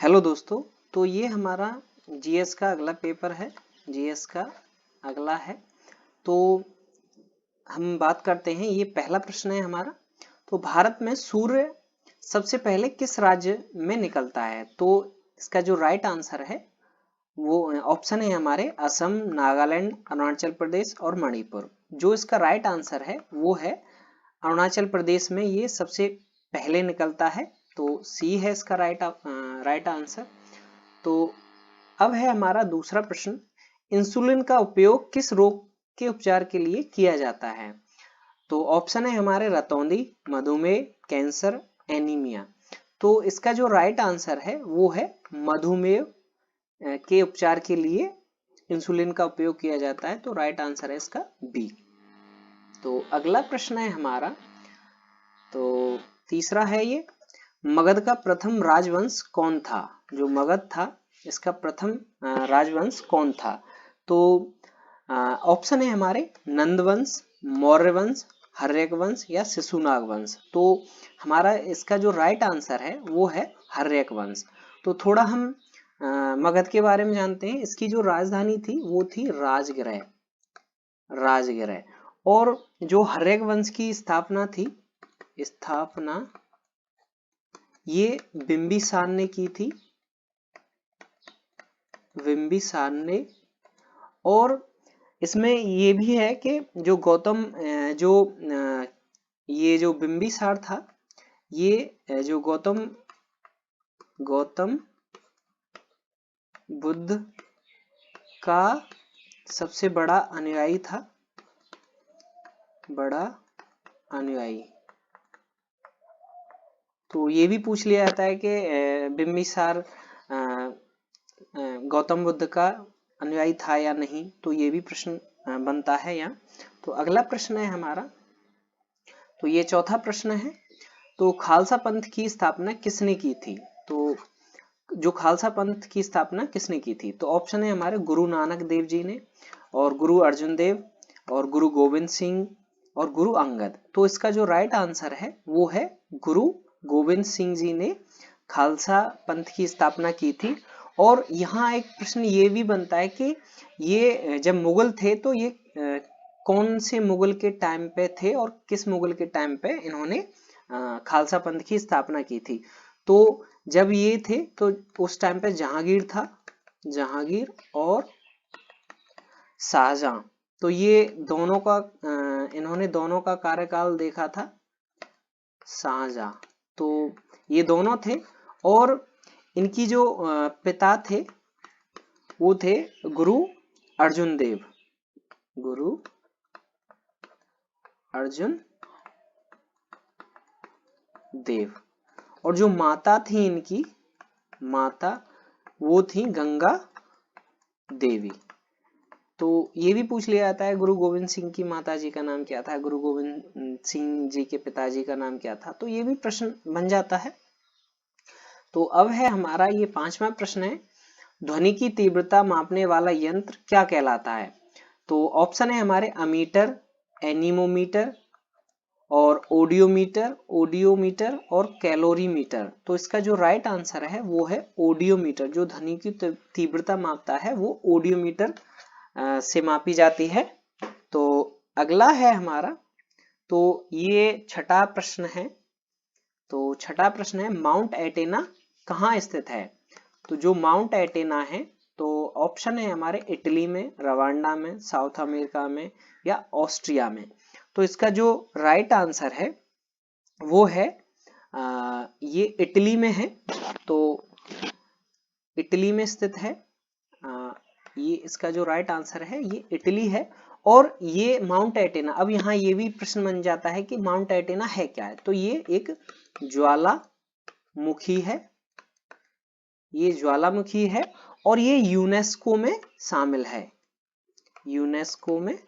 Hello दोस्तों, तो ये हमारा जीएस का अगला पेपर है। जीएस का अगला है तो हम बात करते हैं। ये पहला प्रश्न है हमारा। तो भारत में सूर्य सबसे पहले किस राज्य में निकलता है? तो इसका जो राइट आंसर है वो ऑप्शन है हमारे असम, नागालैंड, अरुणाचल प्रदेश और मणिपुर। जो इसका राइट आंसर है वो है अरुणाचल प्रदेश में ये सबसे पहले निकलता है। तो सी है इसका राइट आंसर। तो अब है हमारा दूसरा प्रश्न। इंसुलिन का उपयोग किस रोग के उपचार के लिए किया जाता है? तो ऑप्शन है हमारे रतौंधी, मधुमेह, कैंसर, एनीमिया। तो इसका जो राइट आंसर है वो है मधुमेह के उपचार के लिए इंसुलिन का उपयोग किया जाता है। तो राइट आंसर है इसका बी। तो अगला प्रश्न है हमारा, तो तीसरा है ये, मगध का प्रथम राजवंश कौन था? जो मगध था इसका प्रथम राजवंश कौन था? तो ऑप्शन है हमारे नंदवंश, मौर्य वंश, हर्यक वंश या शिशुनाग वंश। तो हमारा इसका जो राइट आंसर है वो है हर्यक वंश। तो थोड़ा हम मगध के बारे में जानते हैं। इसकी जो राजधानी थी वो थी राजगृह। और जो हर्यक वंश की स्थापना थी, ये बिंबिसार ने की थी। बिंबिसार ने। और इसमें ये भी है कि जो ये जो बिंबिसार था, ये जो गौतम बुद्ध का सबसे बड़ा अनुयायी था। तो ये भी पूछ लिया जाता है कि बिंबिसार गौतम बुद्ध का अनुयायी था या नहीं। तो ये भी प्रश्न बनता है यहाँ। तो अगला प्रश्न है हमारा, तो ये चौथा प्रश्न है। तो खालसा पंथ की स्थापना किसने की थी? तो जो खालसा पंथ की स्थापना किसने की थी? तो ऑप्शन है हमारे गुरु नानक देव जी ने, और गुरु अर्जुन देव, और गुरु गोविंद सिंह, और गुरु अंगद। तो इसका जो राइट आंसर है वो है गुरु गोविंद सिंह जी ने खालसा पंथ की स्थापना की थी। और यहाँ एक प्रश्न ये भी बनता है कि ये जब मुगल थे तो ये कौन से मुगल के टाइम पे थे और किस मुगल के टाइम पे इन्होंने खालसा पंथ की स्थापना की थी? तो जब ये थे तो उस टाइम पे जहांगीर था, जहांगीर और शाहजहां। तो ये दोनों का इन्होंने दोनों का कार्यकाल देखा था, शाहजहां। तो ये दोनों थे। और इनकी जो पिता थे वो थे गुरु अर्जुन देव। गुरु अर्जुन देव। और जो माता थी इनकी, माता वो थी गंगा देवी। तो ये भी पूछ लिया जाता है गुरु गोविंद सिंह की माता जी का नाम क्या था, गुरु गोविंद सिंह जी के पिताजी का नाम क्या था। तो ये भी प्रश्न बन जाता है। तो अब है हमारा ये पांचवा प्रश्न है, ध्वनि की तीव्रता मापने वाला यंत्र क्या कहलाता है? तो ऑप्शन है हमारे अमीटर, एनीमोमीटर, और ओडियोमीटर और कैलोरीमीटर। तो इसका जो राइट आंसर है वो है ओडियोमीटर। जो ध्वनि की तीव्रता मापता है वो ओडियोमीटर से मापी जाती है। तो अगला है हमारा, तो ये छठा प्रश्न है। तो छठा प्रश्न है, माउंट एटेना कहाँ स्थित है? तो जो माउंट एटेना है, तो ऑप्शन है हमारे इटली में, रवांडा में, साउथ अमेरिका में या ऑस्ट्रिया में। तो इसका जो राइट आंसर है वो है ये इटली में है। तो इटली में स्थित है। ये इसका जो राइट आंसर है ये इटली है। और ये माउंट एटेना, अब यहाँ ये भी प्रश्न बन जाता है कि माउंट एटेना है क्या है? तो ये एक ज्वालामुखी है। ये ज्वालामुखी है और ये यूनेस्को में शामिल है। यूनेस्को में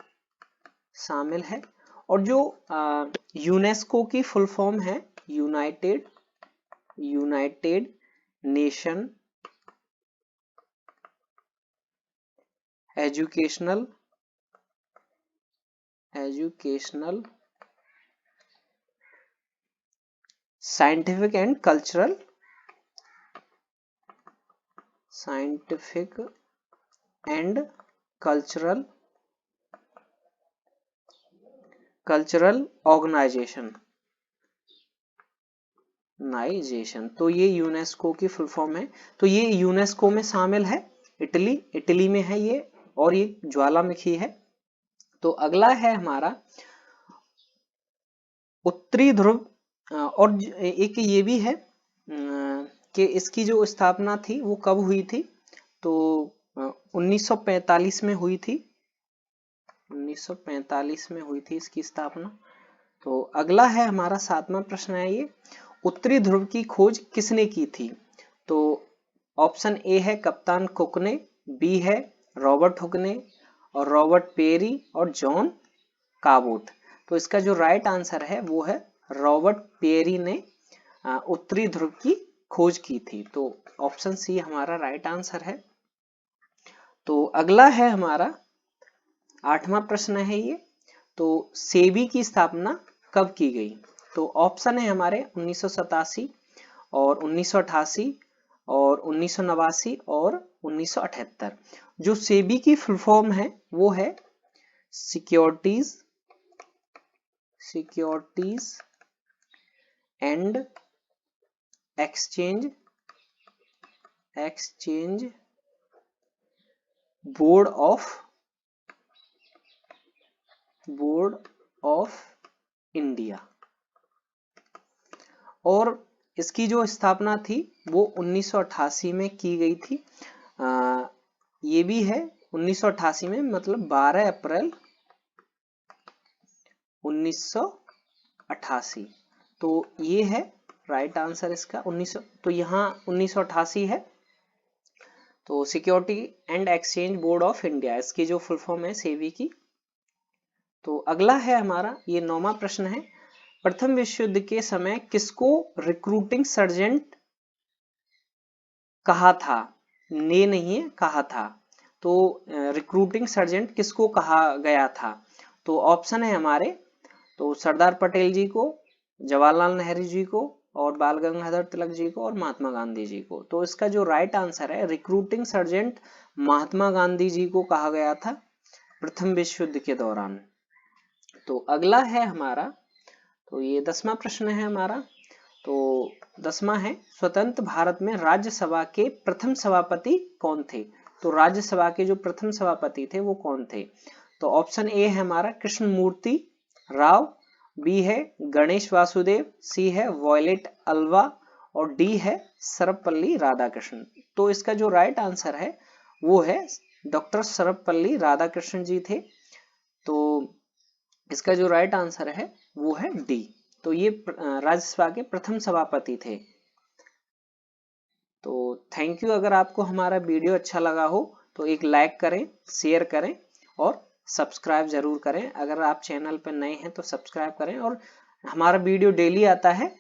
शामिल है। और जो यूनेस्को की फुल फॉर्म है United Nation educational scientific and cultural scientific and cultural organisation. तो ये यूनेस्को की फुल फॉर्म है। तो ये यूनेस्को में शामिल है, इटली में है ये, और ये ज्वालामुखी है। तो अगला है हमारा उत्तरी ध्रुव, और एक ये भी है कि इसकी जो स्थापना थी वो कब हुई थी, तो 1945 में हुई थी, 1945 में हुई थी इसकी स्थापना। तो अगला है हमारा 7वां प्रश्न है ये, उत्तरी ध्रुव की खोज किसने की थी? तो ऑप्शन ए है कप्तान कुक ने, बी है रॉबर्ट हुक ने, और रॉबर्ट पेरी और जॉन काबोट। तो इसका जो राइट आंसर है वो है रॉबर्ट पेरी ने उत्तरी ध्रुव की खोज की थी। तो ऑप्शन सी हमारा राइट आंसर है। तो अगला है हमारा 8वां प्रश्न है ये, तो सेबी की स्थापना कब की गई? तो ऑप्शन है हमारे 1987 और 1988 और 1989 और 1978। जो सेबी की फुल फॉर्म है वो है securities and exchange board of India. और इसकी जो स्थापना थी वो 1988 में की गई थी। ये भी है 1988 में, मतलब 12 अप्रैल 1988। तो ये है राइट आंसर इसका 1900। तो यहाँ 1988 है। तो security and exchange board of India, इसकी जो फुल फॉर्म है सेबी की। तो अगला है हमारा ये 9वां प्रश्न है, प्रथम विश्व युद्ध के समय किसको रिक्रूटिंग सर्जेंट कहा था? ने नहीं है, कहा था। तो रिक्रूटिंग सर्जेंट किसको कहा गया था? तो ऑप्शन है हमारे, तो सरदार पटेल जी को, जवाहरलाल नेहरू जी को, और बाल गंगाधर तिलक जी को, और महात्मा गांधी जी को। तो इसका जो राइट आंसर है रिक्रूटिंग सर्जेंट महात्मा गांधी जी को कहा गया था प्रथम विश्व युद्ध के दौरान। तो अगला है हमारा, तो ये 10वां प्रश्न है हमारा। तो 10वां है, स्वतंत्र भारत में राज्यसभा के प्रथम सभापति कौन थे? तो राज्यसभा के जो प्रथम सभापति थे वो कौन थे? तो ऑप्शन ए है हमारा कृष्णमूर्ति राव, बी है गणेश वासुदेव, सी है वॉयलेट अल्वा, और डी है सर्वपल्ली राधाकृष्णन। तो इसका जो राइट आंसर है वो है डॉक्टर सर्वपल्ली राधाकृष्णन जी थे। तो इसका जो राइट आंसर है वो है डी। तो ये राज्यसभा के प्रथम सभापति थे। तो थैंक यू। अगर आपको हमारा वीडियो अच्छा लगा हो तो एक लाइक करें, शेयर करें और सब्सक्राइब जरूर करें। अगर आप चैनल पर नए हैं तो सब्सक्राइब करें, और हमारा वीडियो डेली आता है